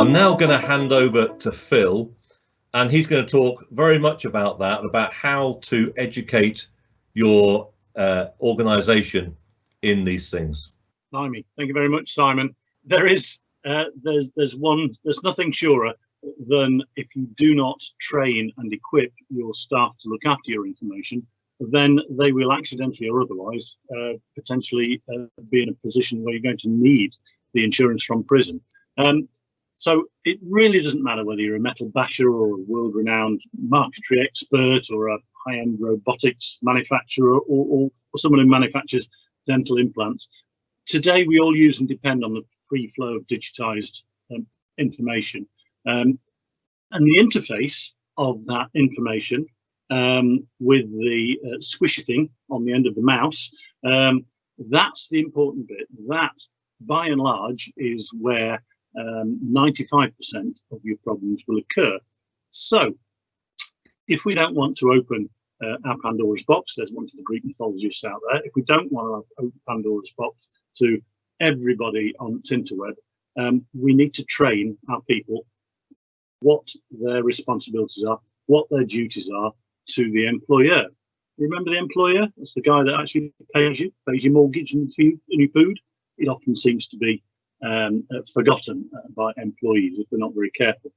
I'm now going to hand over to Phil, and he's going to talk very much about that, about how to educate your organization in these things. Blimey, thank you very much, Simon. There's nothing surer than if you do not train and equip your staff to look after your information, then they will accidentally or otherwise potentially be in a position where you're going to need the insurance from prison. So it really doesn't matter whether you're a metal basher or a world-renowned marquetry expert or a high-end robotics manufacturer or someone who manufactures dental implants. Today, we all use and depend on the free flow of digitized information. And the interface of that information with the squishy thing on the end of the mouse, that's the important bit. That, by and large, is where 95% of your problems will occur. So, if we don't want to open our Pandora's box, there's one of the Greek mythologists out there, if we don't want to open Pandora's box to everybody on Tinterweb, we need to train our people what their responsibilities are, what their duties are to the employer. Remember the employer? That's the guy that actually pays your mortgage and your food. It often seems to be forgotten by employees if they're not very careful.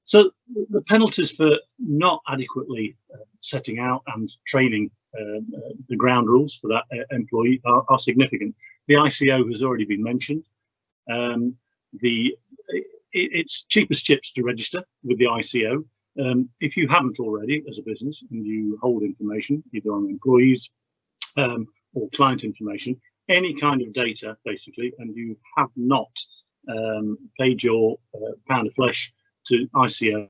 So the penalties for not adequately setting out and training the ground rules for that employee are significant. The ICO has already been mentioned. It's cheap as chips to register with the ICO. If you haven't already as a business and you hold information either on employees or client information, any kind of data basically, and you have not paid your pound of flesh to ICO,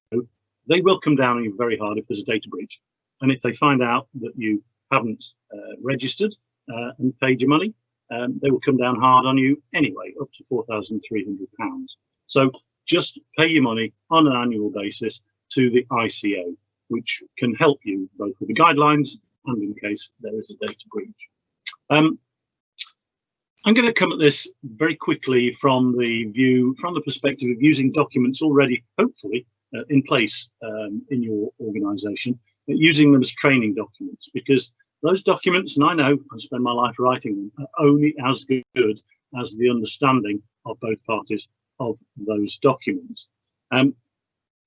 they will come down on you very hard if there's a data breach. And if they find out that you haven't registered and paid your money, they will come down hard on you anyway, up to £4,300. So just pay your money on an annual basis to the ICO, which can help you both with the guidelines and in case there is a data breach. I'm going to come at this very quickly from the perspective of using documents already, hopefully, in place in your organization, but using them as training documents, because those documents, and I know I spend my life writing them, are only as good as the understanding of both parties of those documents.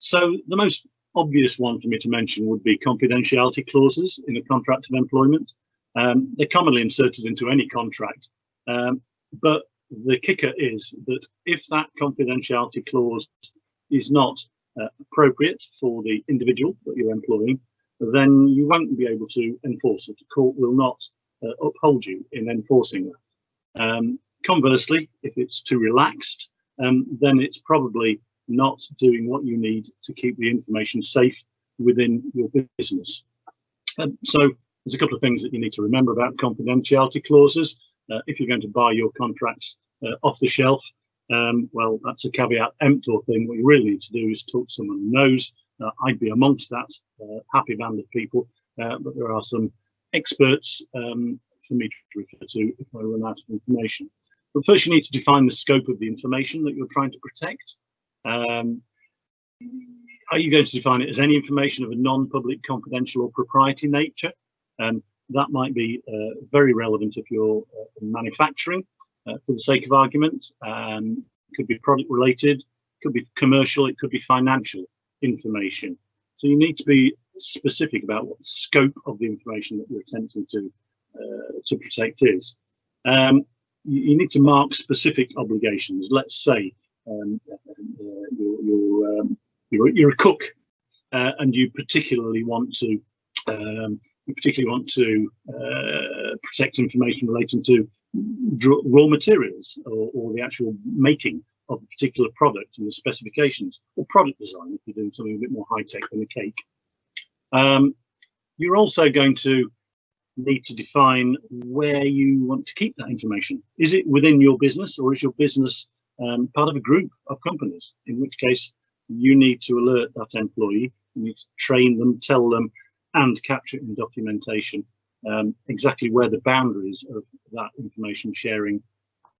So the most obvious one for me to mention would be confidentiality clauses in a contract of employment. They're commonly inserted into any contract. But the kicker is that if that confidentiality clause is not appropriate for the individual that you're employing, then you won't be able to enforce it. The court will not uphold you in enforcing that. Conversely, if it's too relaxed, then it's probably not doing what you need to keep the information safe within your business. So there's a couple of things that you need to remember about confidentiality clauses. If you're going to buy your contracts off the shelf, well, that's a caveat emptor thing. What you really need to do is talk to someone who knows. I'd be amongst that happy band of people, but there are some experts for me to refer to if I run out of information. But first, you need to define the scope of the information that you're trying to protect. Are you going to define it as any information of a non-public, confidential, or proprietary nature? That might be very relevant if you're manufacturing, for the sake of argument. It could be product related, could be commercial, it could be financial information. So you need to be specific about what the scope of the information that you're attempting to protect is. You need to mark specific obligations. Let's say you're a cook and you particularly want to protect information relating to raw materials or the actual making of a particular product and the specifications, or product design if you're doing something a bit more high-tech than a cake. You're also going to need to define where you want to keep that information. Is it within your business, or is your business part of a group of companies, in which case you need to alert that employee, you need to train them, tell them, and capture it in documentation exactly where the boundaries of that information sharing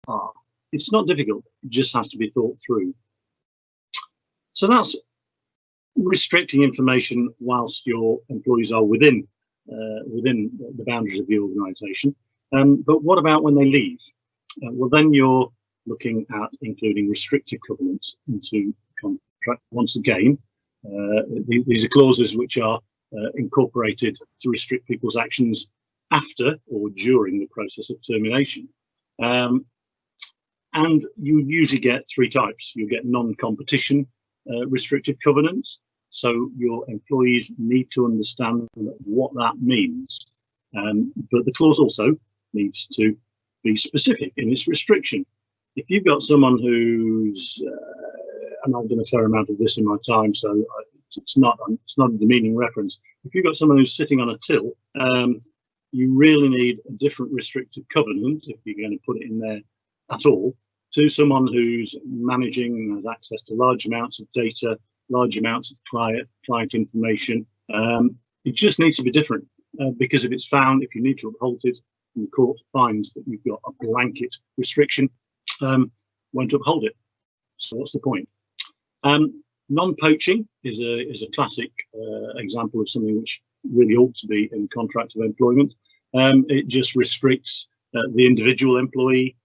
are. It's not difficult, it just has to be thought through. So that's restricting information whilst your employees are within the boundaries of the organisation. But what about when they leave? Well, then you're looking at including restrictive covenants into contract. Once again, these are clauses which are incorporated to restrict people's actions after or during the process of termination. And you usually get three types. You get non-competition restrictive covenants. So your employees need to understand what that means. But the clause also needs to be specific in its restriction. If you've got someone who's, and I've done a fair amount of this in my time, so it's not a demeaning reference. If you've got someone who's sitting on a till, you really need a different restrictive covenant, if you're going to put it in there at all, to someone who's managing and has access to large amounts of data, large amounts of client information. It just needs to be different, because if it's found, if you need to uphold it, and the court finds that you've got a blanket restriction, won't uphold it. So what's the point? Non-poaching is a classic example of something which really ought to be in contract of employment. It just restricts the individual employee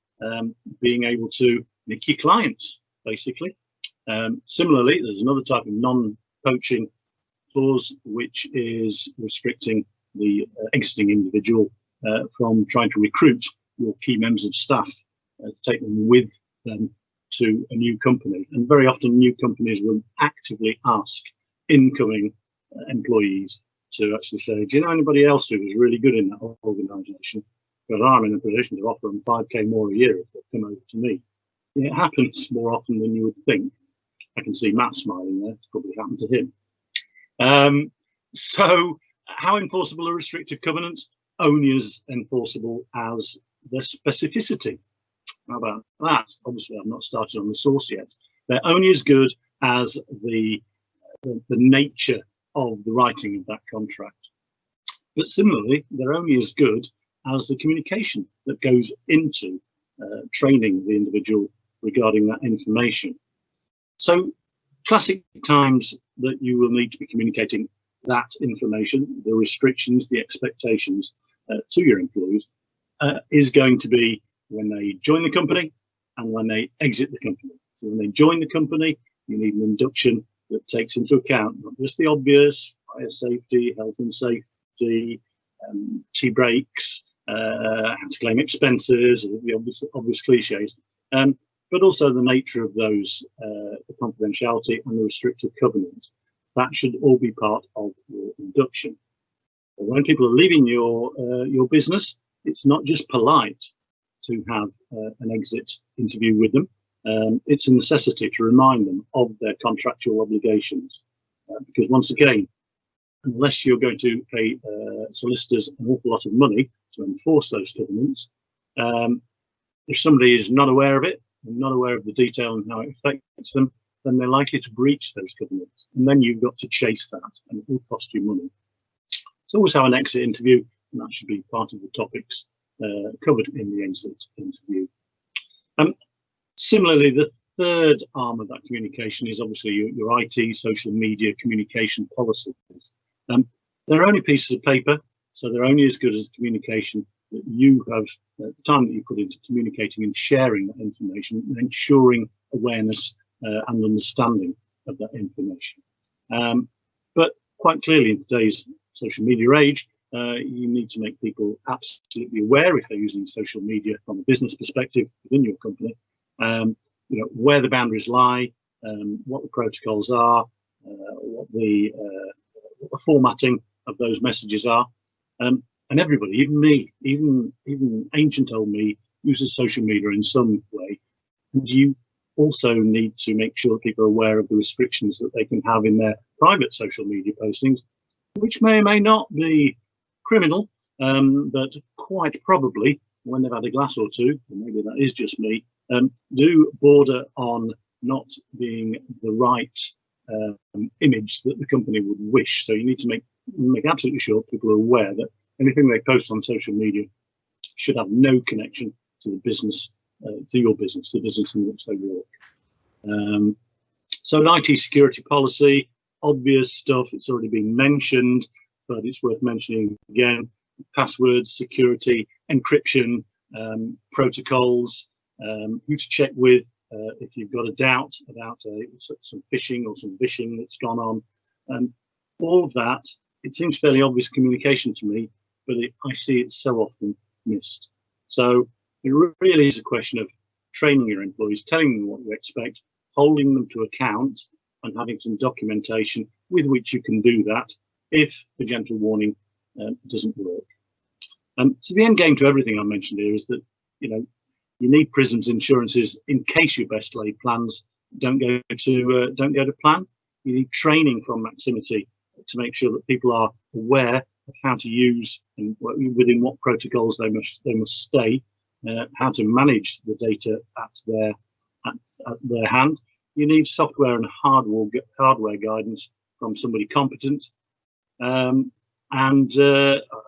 being able to nick your clients, basically. Similarly, there's another type of non-poaching clause which is restricting the exiting individual from trying to recruit your key members of staff, take them with them to a new company. And very often new companies will actively ask incoming employees to actually say, do you know anybody else who is really good in that organisation? Because I'm in a position to offer them 5k more a year if they come over to me. It happens more often than you would think. I can see Matt smiling there. It's probably happened to him. So how enforceable are restrictive covenants? Only as enforceable as their specificity. How about that? Obviously, I've not started on the source yet. They're only as good as the nature of the writing of that contract. But similarly, they're only as good as the communication that goes into training the individual regarding that information. So classic times that you will need to be communicating that information, the restrictions, the expectations to your employees, is going to be when they join the company and when they exit the company. So when they join the company, you need an induction that takes into account not just the obvious, fire safety, health and safety, tea breaks, how to claim expenses, the obvious cliches, but also the nature of those, the confidentiality and the restrictive covenants. That should all be part of your induction. But when people are leaving your business, it's not just polite to have an exit interview with them. It's a necessity to remind them of their contractual obligations. Because once again, unless you're going to pay solicitors an awful lot of money to enforce those covenants, if somebody is not aware of it, and not aware of the detail and how it affects them, then they're likely to breach those covenants. And then you've got to chase that, and it will cost you money. So always have an exit interview, and that should be part of the topics covered in the exit interview. Similarly, the third arm of that communication is obviously your IT, social media, communication policies. They're only pieces of paper, so they're only as good as the communication that you have, the time that you put into communicating and sharing that information and ensuring awareness and understanding of that information. But quite clearly in today's social media age, you need to make people absolutely aware, if they're using social media from a business perspective within your company, you know, where the boundaries lie, what the protocols are, what the formatting of those messages are. And everybody, even me, even ancient old me, uses social media in some way. And you also need to make sure people are aware of the restrictions that they can have in their private social media postings, which may or may not be criminal, but quite probably, when they've had a glass or two, and maybe that is just me, do border on not being the right image that the company would wish. So you need to make absolutely sure people are aware that anything they post on social media should have no connection to the business, to your business, the business in which they work. So an IT security policy, obvious stuff, it's already been mentioned, but it's worth mentioning again. Passwords, security, encryption, protocols, who to check with if you've got a doubt about some phishing or some vishing that's gone on. All of that, it seems fairly obvious communication to me, but I see it so often missed. So it really is a question of training your employees, telling them what you expect, holding them to account, and having some documentation with which you can do that if the gentle warning doesn't work. So the end game to everything I mentioned here is that you need Prism's insurances in case your best laid plans don't go to plan. You need training from Maximity to make sure that people are aware of how to use and within what protocols they must stay, how to manage the data at their hand. You need software and hardware guidance from somebody competent. I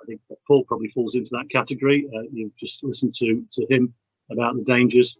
think Paul probably falls into that category. You've just listened to him about the dangers.